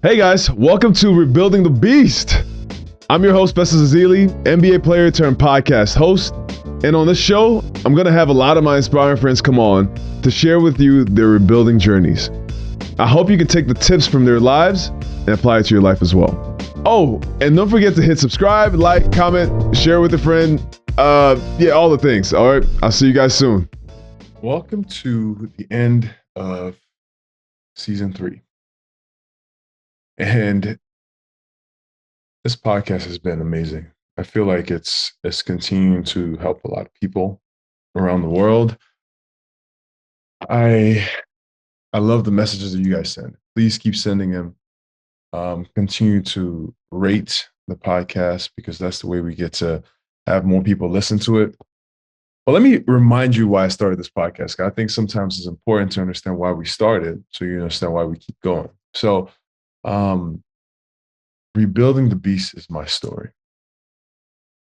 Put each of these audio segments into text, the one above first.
Hey guys, welcome to Rebuilding the Beast. I'm your host, Bessa Zazili, NBA player turned podcast host. And on this show, I'm going to have a lot of my inspiring friends come on to share with you their rebuilding journeys. I hope you can take the tips from their lives and apply it to your life as well. Oh, and don't forget to hit subscribe, like, comment, share with a friend. All the things. All right, I'll see you guys soon. Welcome to the end of season 3. And this podcast has been amazing. I feel like it's continuing to help a lot of people around the world. I love the messages that you guys send. Please keep sending them. Continue to rate the podcast because that's the way we get to have more people listen to it. But let me remind you why I started this podcast. I think sometimes it's important to understand why we started so you understand why we keep going. So, Rebuilding the Beast is my story.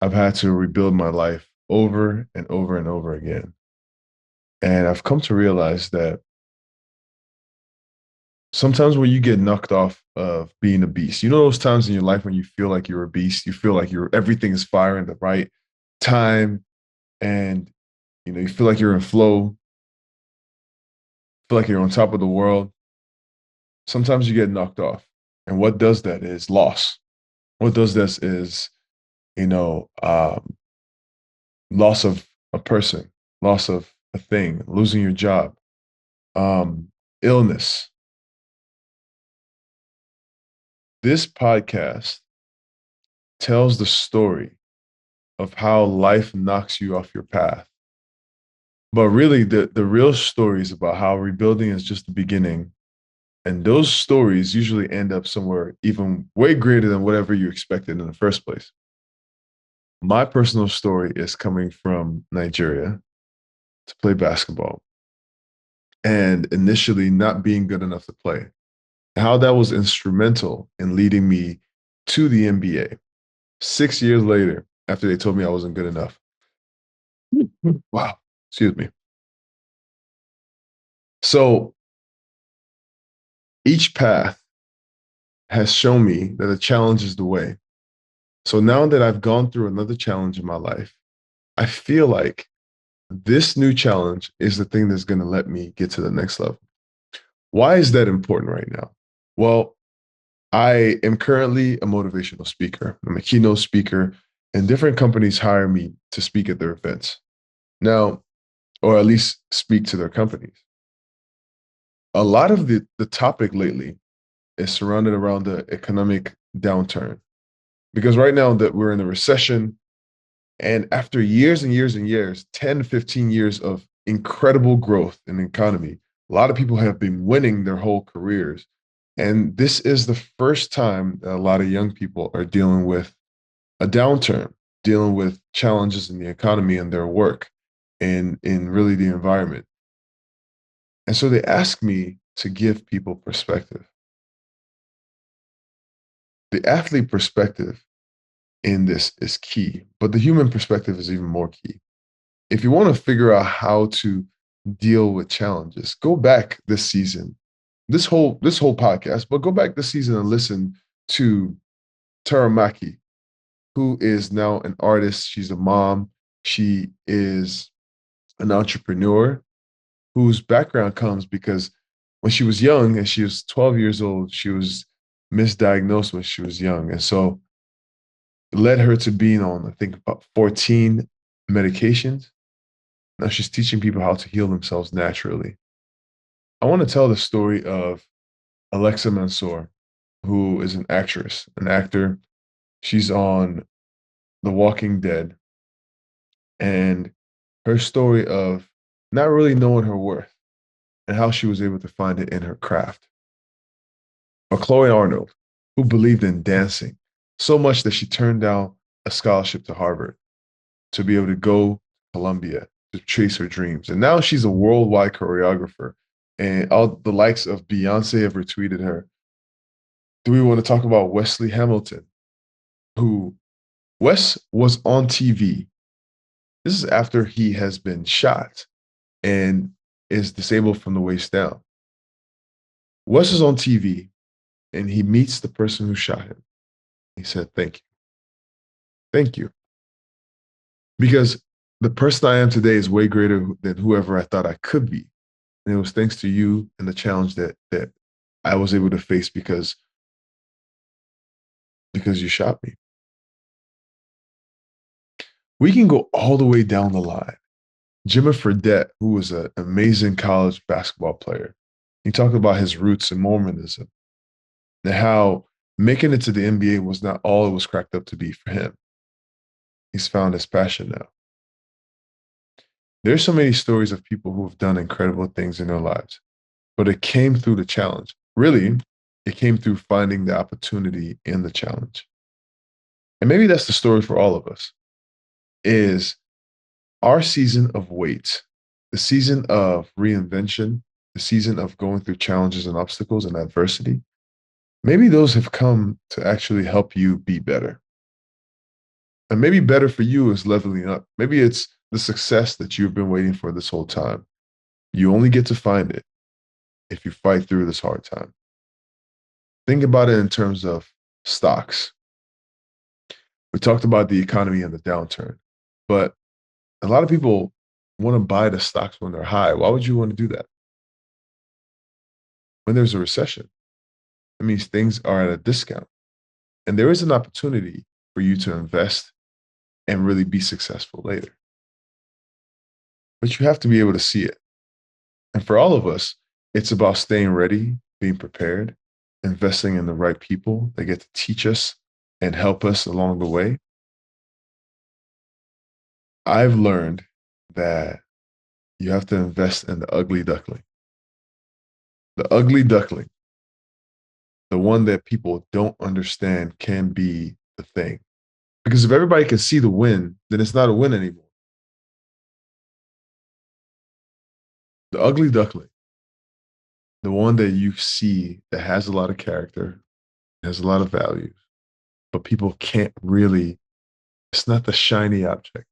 I've had to rebuild my life over and over and over again. And I've come to realize that sometimes when you get knocked off of being a beast, you know those times in your life when you feel like you're a beast, you feel like everything is firing the right time, and you feel like you're in flow, feel like you're on top of the world. Sometimes you get knocked off. And what does that is loss. What does this is, loss of a person, loss of a thing, losing your job, illness. This podcast tells the story of how life knocks you off your path. But really, the real story is about how rebuilding is just the beginning. And those stories usually end up somewhere even way greater than whatever you expected in the first place. My personal story is coming from Nigeria to play basketball and initially not being good enough to play. How that was instrumental in leading me to the NBA 6 years later after they told me I wasn't good enough. Wow. Excuse me. So each path has shown me that a challenge is the way. So now that I've gone through another challenge in my life, I feel like this new challenge is the thing that's going to let me get to the next level. Why is that important right now? Well, I am currently a motivational speaker. I'm a keynote speaker, and different companies hire me to speak at their events. Now, or at least speak to their companies. A lot of the topic lately is surrounded around the economic downturn. Because right now that we're in a recession, and after years and years and years, 10, 15 years of incredible growth in the economy, a lot of people have been winning their whole careers. And this is the first time that a lot of young people are dealing with a downturn, dealing with challenges in the economy and their work and in really the environment. And so they ask me to give people perspective. The athlete perspective in this is key, but the human perspective is even more key. If you want to figure out how to deal with challenges, go back this season, this whole podcast, but go back this season and listen to Taramaki, who is now an artist. She's a mom. She is an entrepreneur whose background comes because when she was young and she was 12 years old, she was misdiagnosed when she was young. And so it led her to being on, I think, about 14 medications. Now she's teaching people how to heal themselves naturally. I want to tell the story of Alexa Mansour, who is an actress, an actor. She's on The Walking Dead. And her story of not really knowing her worth and how she was able to find it in her craft. Or Chloe Arnold, who believed in dancing so much that she turned down a scholarship to Harvard to be able to go to Columbia to chase her dreams. And now she's a worldwide choreographer. And all the likes of Beyonce have retweeted her. Do we want to talk about Wesley Hamilton, who Wes was on TV? This is after he has been shot and is disabled from the waist down. Wes is on TV and he meets the person who shot him. He said, "Thank you. Thank you." Because the person I am today is way greater than whoever I thought I could be. And it was thanks to you and the challenge that I was able to face because you shot me. We can go all the way down the line. Jimmy Fredette, who was an amazing college basketball player, he talked about his roots in Mormonism and how making it to the NBA was not all it was cracked up to be for him. He's found his passion now. There's so many stories of people who have done incredible things in their lives, but it came through the challenge. Really, it came through finding the opportunity in the challenge. And maybe that's the story for all of us, is our season of wait, the season of reinvention, the season of going through challenges and obstacles and adversity. Maybe those have come to actually help you be better. And maybe better for you is leveling up. Maybe it's the success that you've been waiting for this whole time. You only get to find it if you fight through this hard time. Think about it in terms of stocks. We talked about the economy and the downturn, but a lot of people want to buy the stocks when they're high. Why would you want to do that? When there's a recession, it means things are at a discount. And there is an opportunity for you to invest and really be successful later. But you have to be able to see it. And for all of us, it's about staying ready, being prepared, investing in the right people that get to teach us and help us along the way. I've learned that you have to invest in the ugly duckling. The ugly duckling, the one that people don't understand, can be the thing. Because if everybody can see the win, then it's not a win anymore. The ugly duckling, the one that you see that has a lot of character, has a lot of values, but people can't really, it's not the shiny object.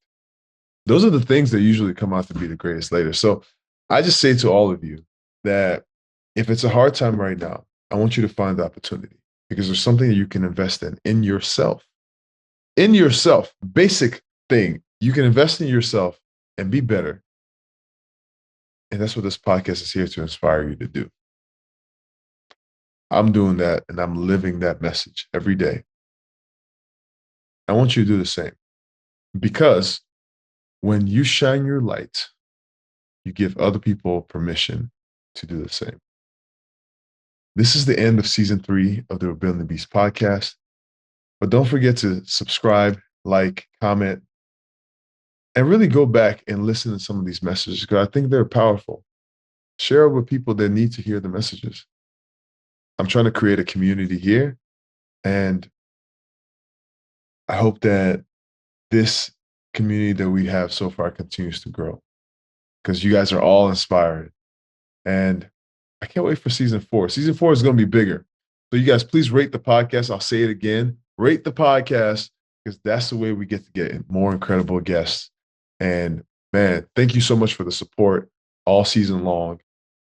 Those are the things that usually come out to be the greatest later. So I just say to all of you that if it's a hard time right now, I want you to find the opportunity, because there's something that you can invest in yourself. In yourself, basic thing. You can invest in yourself and be better. And that's what this podcast is here to inspire you to do. I'm doing that, and I'm living that message every day. I want you to do the same, because when you shine your light, you give other people permission to do the same. This is the end of season 3 of the Rebuilding the Beast podcast. But don't forget to subscribe, like, comment, and really go back and listen to some of these messages, because I think they're powerful. Share it with people that need to hear the messages. I'm trying to create a community here, and I hope that this community that we have so far continues to grow, because you guys are all inspired. And I can't wait for season 4. Season 4 is going to be bigger. So you guys, please rate the podcast. I'll say it again. Rate the podcast, because that's the way we get to get more incredible guests. And man, thank you so much for the support all season long.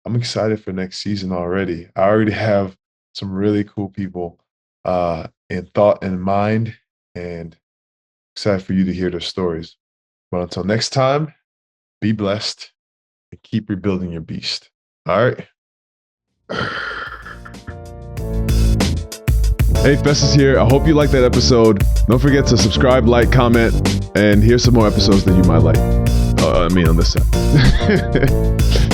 I'm excited for next season already. I already have some really cool people in thought and mind, and excited for you to hear their stories. But until next time, be blessed and keep rebuilding your beast. All right. Hey, Festus here. I hope you liked that episode. Don't forget to subscribe, like, comment, and here's some more episodes that you might like. On this side.